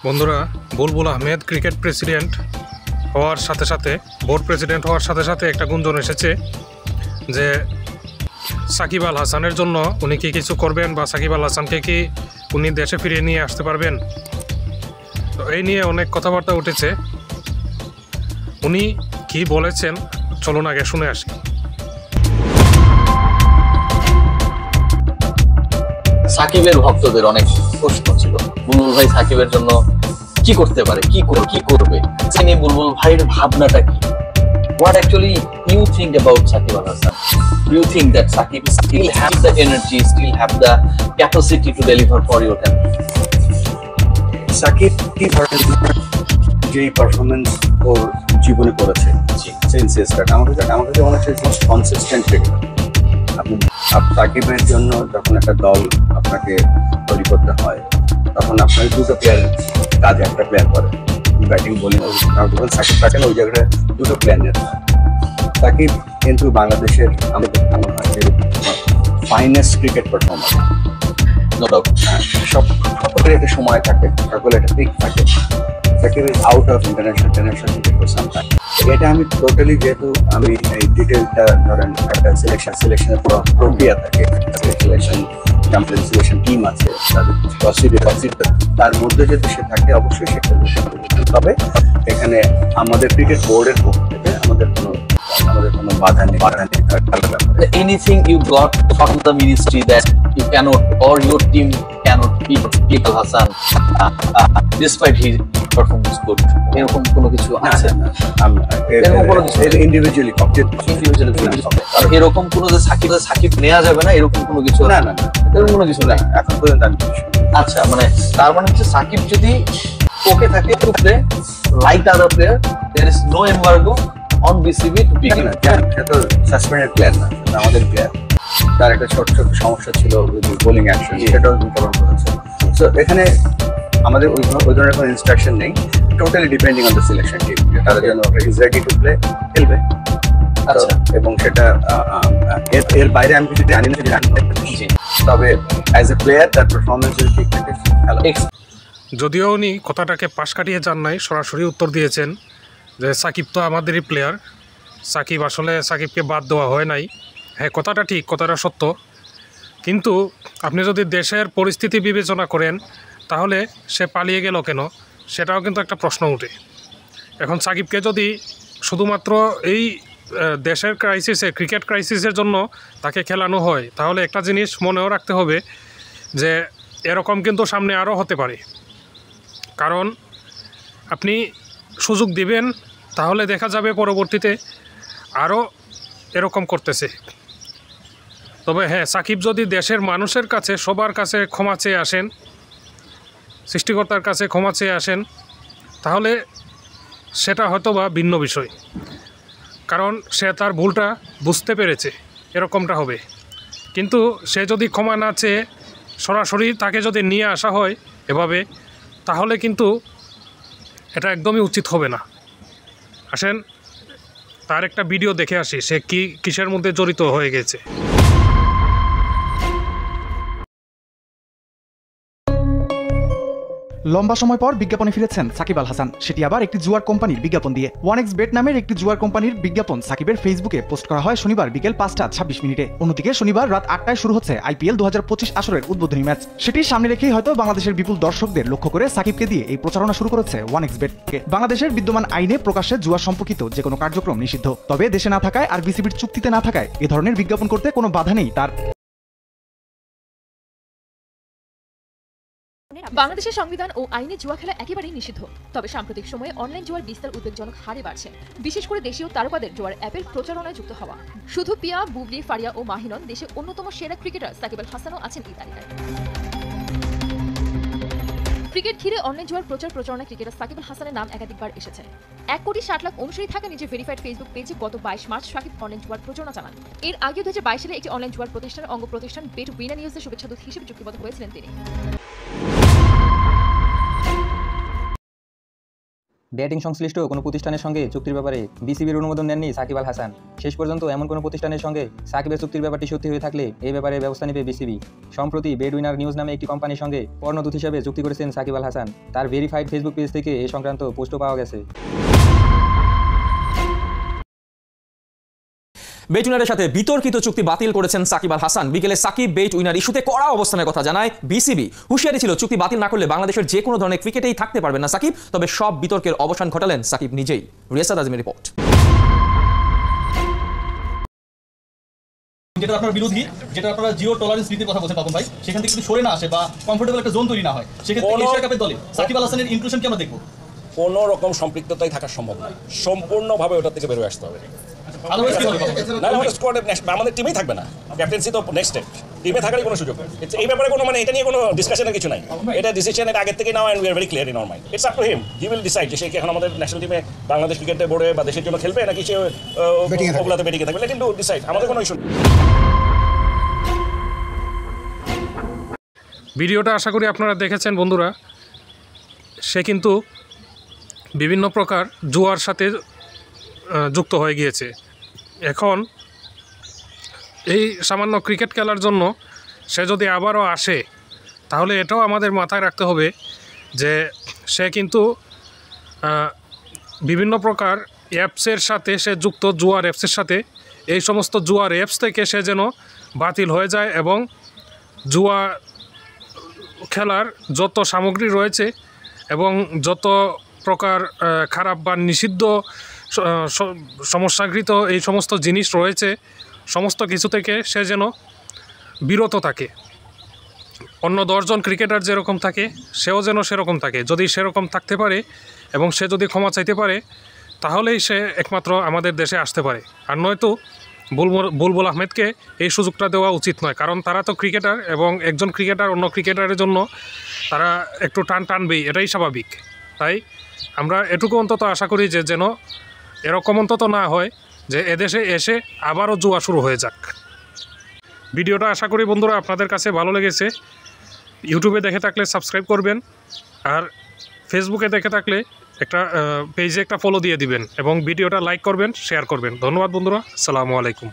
বন্ধুরা, বুলবুল Ahmed cricket president হওয়ার সাথে সাথে বোর্ড প্রেসিডেন্ট হওয়ার সাথে সাথে একটা গুঞ্জন এসেছে যে সাকিব আল হাসানের জন্য উনি কি কিছু করবেন বা সাকিব আল হাসানকে কি উনি দেশে ফিরিয়ে নিয়ে আসতে পারবেন। তো এই নিয়ে অনেক কথাবার্তা উঠেছে। উনি কি বলেছেন চলুন আগে শুনে আসি। সাকিবের ভক্তদের অনেক প্রশ্ন ছিল, বুলবুল ভাই সাকিবের জন্য কি করতে পারে, কি করবে, তিনি বুলবুল ভাইয়ের ভাবনাটা কি। What actually you think about Sakib Al Hasan? Do you think that Sakib still have the energy, still have the capacity to deliver for your country? Shakib কি ধরনের যে পারফরমেন্স ওর জীবনে করেছে সিন্স স্টার্ট আমাকে মনে হচ্ছে মোস্ট কনসিস্টেন্ট ক্রিকেটার। আপনি সাকিবের জন্য যখন একটা দল আপনাকে তৈরি করতে হয় তখন আপনার দুটো প্লেয়ার কাজ একটা প্লেয়ার করে, ব্যাটিং বোলিং। যখন সাকিব থাকেন ওই জায়গায় দুটো প্লেয়ার নিতে হয়। সাকিব কিন্তু বাংলাদেশের আমাদের মনে হয় যে finest cricket performer. No doubt, সকলের একটা সময় থাকে, সকলের একটা পিক থাকে। Shakib is out of international cricket for some time. এটা আমি টোটালি, যেহেতু আমি এই ডিটেলটা ধরেন একটা সিলেকশনের প্রক্রিয়া থাকে, সিলেকশন টিম আছে, তাদের প্রসিডিউর, তার মধ্যে যদি সে থাকে অবশ্যই সেটা। তবে এখানে আমাদের ক্রিকেট বোর্ডের পক্ষ থেকে আমাদের কোনো বাধা নেই। Anything you got from the ministry that you cannot or your team cannot beat Al Hasan despite his performance good, এরকম কোনো কিছু আছে না? ইন্ডিভিজুয়ালি এরকম কোনো যে সাকিব নেওয়া যাবে না এরকম কোনো কিছু না, এরকম কোনো কিছু না এখন পর্যন্ত আমি। আচ্ছা, মানে তার মানে হচ্ছে সাকিব যদি ওকে থাকে to play like other player, there is no embargo on BCB to pick it. সে তো সাসপেন্ডেড প্লেয়ার না, আমাদের প্লেয়ার। তার একটা ছোট সমস্যা ছিল বোলিং অ্যাকশন, সেটাও কভার করেছে। সো এখানে আমাদের ওই ধরনের কোনো ইনস্ট্রাকশন নেই, totally depending on the selection team. তারা যেন ইজ রেডি টু প্লে, খেলবে। আচ্ছা, এবং সেটা এর বাইরে আমি কিছু জানি না, তবে অ্যাজ এ প্লেয়ার তার পারফরমেন্স যদি ঠিক থাকে ভালো। যদিও উনি কথাটাকে পাশ কাটিয়ে যান নাই, সরাসরি উত্তর দিয়েছেন যে সাকিব তো আমাদেরই প্লেয়ার, সাকিবকে বাদ দেওয়া হয় নাই। হ্যাঁ, কথাটা ঠিক, কথাটা সত্য, কিন্তু আপনি যদি দেশের পরিস্থিতি বিবেচনা করেন তাহলে সে পালিয়ে গেল কেন, সেটাও কিন্তু একটা প্রশ্ন ওঠে। এখন সাকিবকে যদি শুধুমাত্র এই দেশের ক্রাইসিসে, ক্রিকেট ক্রাইসিসের জন্য তাকে খেলানো হয়, তাহলে একটা জিনিস মনেও রাখতে হবে যে এরকম কিন্তু সামনে আরও হতে পারে। কারণ আপনি সুযোগ দিবেন তাহলে দেখা যাবে পরবর্তীতে আরও এরকম করতেছে। তবে হ্যাঁ, সাকিব যদি দেশের মানুষের কাছে, সবার কাছে ক্ষমা চেয়ে আসেন, সৃষ্টিকর্তার কাছে ক্ষমা চেয়ে আসেন, তাহলে সেটা হয়তো বা ভিন্ন বিষয়। কারণ সে তার ভুলটা বুঝতে পেরেছে, এরকমটা হবে। কিন্তু সে যদি ক্ষমা না চেয়ে সরাসরি তাকে যদি নিয়ে আসা হয় এভাবে, তাহলে কিন্তু এটা একদমই উচিত হবে না। আসেন তার একটা ভিডিও দেখে আসি, সে কিসের মধ্যে জড়িত হয়ে গেছে। লম্বা সময় পর বিজ্ঞাপনে ফিরেছেন সাকিব আল হাসান, সেটি আবার একটি জুয়ার কোম্পানির বিজ্ঞাপন দিয়ে। 1xBet নামের একটি জুয়ার কোম্পানির বিজ্ঞাপন সাকিবের ফেসবুকে পোস্ট করা হয় শনিবার বিকেল 5:26। অন্যদিকে শনিবার রাত 8টায় শুরু হচ্ছে IPL 2025 আসরের উদ্বোধনী ম্যাচ। সেটি সামনে রেখেই হয়তো বাংলাদেশের বিপুল দর্শকদের লক্ষ্য করে সাকিবকে দিয়ে এই প্রচারণা শুরু করেছে 1xBet। বাংলাদেশের বিদ্যমান আইনে প্রকাশ্যে জুয়া সম্পর্কিত যে কোনো কার্যক্রম নিষিদ্ধ, তবে দেশে না থাকায় আর বিসিবির চুক্তিতে না থাকায় এ ধরনের বিজ্ঞাপন করতে কোনো বাধা নেই তার। বাংলাদেশের সংবিধান ও আইনে জুয়া খেলা একেবারেই নিষিদ্ধ, তবে সাম্প্রতিক সময়ে অনলাইন জুয়ার বিস্তার উদ্বেগজনক হারে বাড়ছে, বিশেষ করে দেশীয় তারকাদের জুয়ার অ্যাপের প্রচারণায় যুক্ত হওয়া। শুধু পিয়া, বুবলি, ফারিয়া ও মাহিনন, দেশের অন্যতম সেরা ক্রিকেটার সাকিব আল হাসানও আছেন এই তালিকায়। ক্রিকেট ঘিরে অনলাইন জুয়ার প্রচারণা ক্রিকেটার সাকিব আল হাসানের নাম একাধিকবার এসেছে। 1,60,00,000 অনুসারী থাকা নিজের ভেরিফাইড ফেসবুক পেজে গত 22 মার্চ সাকিব অনলাইন জুয়ার প্রচারণা চালান। এর আগে 2022 সালে একটি অনলাইন জুয়ার প্রতিষ্ঠানের অঙ্গ প্রতিষ্ঠান বেট উইনা নিউজের শুভেচ্ছা দূত হিসেবে চুক্তিবদ্ধ হয়েছিলেন তিনি। ব্যাটিং সংশ্লিষ্ট কোনো প্রতিষ্ঠানের সঙ্গে চুক্তির ব্যাপারে বিসিবির অনুমোদন নেননি সাকিব আল হাসান। শেষ পর্যন্ত এমন কোনো প্রতিষ্ঠানের সঙ্গে সাকিবের চুক্তির ব্যাপারটি সত্যি হয়ে থাকলে এই ব্যাপারে ব্যবস্থা নেবে বিসিবি। সম্প্রতি বেড উইনার নিউজ নামে একটি কোম্পানির সঙ্গে পর্ণদূত হিসেবে চুক্তি করেছেন সাকিব আল হাসান। তার ভেরিফাইড ফেসবুক পেজ থেকে এ সংক্রান্ত পোস্টও পাওয়া গেছে। বেট উইনারের সাথে বিতর্কিত চুক্তি বাতিল করেছেন সাকিব আল হাসান। বিকেলে সাকিব বেট উইনার ইস্যুতে কড়া অবস্থানের কথা জানায় বিসিবি। হুঁশিয়ারি ছিল চুক্তি বাতিল না করলে বাংলাদেশের যে কোনো ধরনের ক্রিকেটেই থাকতে পারবেন না সাকিব। তবে সব বিতর্কের অবসান ঘটালেন সাকিব নিজেই। রিয়াসাদ আজমের রিপোর্ট। যেটা আপনার বিরোধী, যেটা আপনারা জিরো টলারেন্স নীতির কথা বলছেন পাপন ভাই, সেখান থেকে যদি সরে না আসে বা কমফোর্টেবল একটা জোন তৈরি না হয়, সেক্ষেত্রে এশিয়া কাপের দলে সাকিব আল হাসানের ইনক্লুশন কি আমরা দেখবো? কোনো রকম সম্পৃক্ততাই থাকা সম্ভব নয়, সম্পূর্ণভাবে ওটা থেকে বেরোয় আসতে হবে। আমাদের টিমেই থাকবে না, ক্যাপ্টেন্সি তো নেক্সট স্টেপ, টিমে থাকারই কোনো সুযোগ নেই। এই ব্যাপারে কোনো এটা নিয়ে কোনো ডিসকাশনের কিছু নাই। এটা ডিসিশন এটা আগের থেকে now, and we are very clear in our mind. It's up to him, he will decide যে সে কি এখন আমাদের ন্যাশনাল টিমে বাংলাদেশ ক্রিকেট বোর্ডে বা দেশের জন্য খেলবে নাকি সে ওগুলাতে বেটিংয়ে থাকবে। লেট হিম ডু ডিসাইড, আমাদের কোনো ইস্যু। ভিডিওটা আশা করি আপনারা দেখেছেন বন্ধুরা। সে কিন্তু বিভিন্ন প্রকার জুয়ার সাথে যুক্ত হয়ে গিয়েছে। এখন এই সামান্য ক্রিকেট খেলার জন্য সে যদি আবারও আসে, তাহলে এটাও আমাদের মাথায় রাখতে হবে যে সে কিন্তু বিভিন্ন প্রকার অ্যাপসের সাথে সে যুক্ত, জুয়ার অ্যাপসের সাথে। এই সমস্ত জুয়ার অ্যাপস থেকে সে যেন বাতিল হয়ে যায় এবং জুয়া খেলার যত সামগ্রী রয়েছে এবং যত প্রকার খারাপ বা নিষিদ্ধ সমস্যাগৃত এই সমস্ত জিনিস রয়েছে, সমস্ত কিছু থেকে সে যেন বিরত থাকে। অন্য 10 জন ক্রিকেটার যেরকম থাকে সেও যেন সেরকম থাকে। যদি সেরকম থাকতে পারে এবং সে যদি ক্ষমা চাইতে পারে, তাহলেই সে একমাত্র আমাদের দেশে আসতে পারে। আর নয়তো বুলবুল আহমেদকে এই সুযোগটা দেওয়া উচিত নয়, কারণ তারা তো ক্রিকেটার এবং একজন ক্রিকেটার অন্য ক্রিকেটারের জন্য তারা একটু টানবেই, এটাই স্বাভাবিক। তাই আমরা এটুকু অন্তত আশা করি যে যেন এরকম অন্তত না হয় যে এদেশে এসে আবারও জুয়া শুরু হয়ে যাক। ভিডিওটা আশা করি বন্ধুরা আপনাদের কাছে ভালো লেগেছে। ইউটিউবে দেখে থাকলে সাবস্ক্রাইব করবেন, আর ফেসবুকে দেখে থাকলে একটা পেজে একটা ফলো দিয়ে দিবেন এবং ভিডিওটা লাইক করবেন, শেয়ার করবেন। ধন্যবাদ বন্ধুরা, আসসালামু আলাইকুম।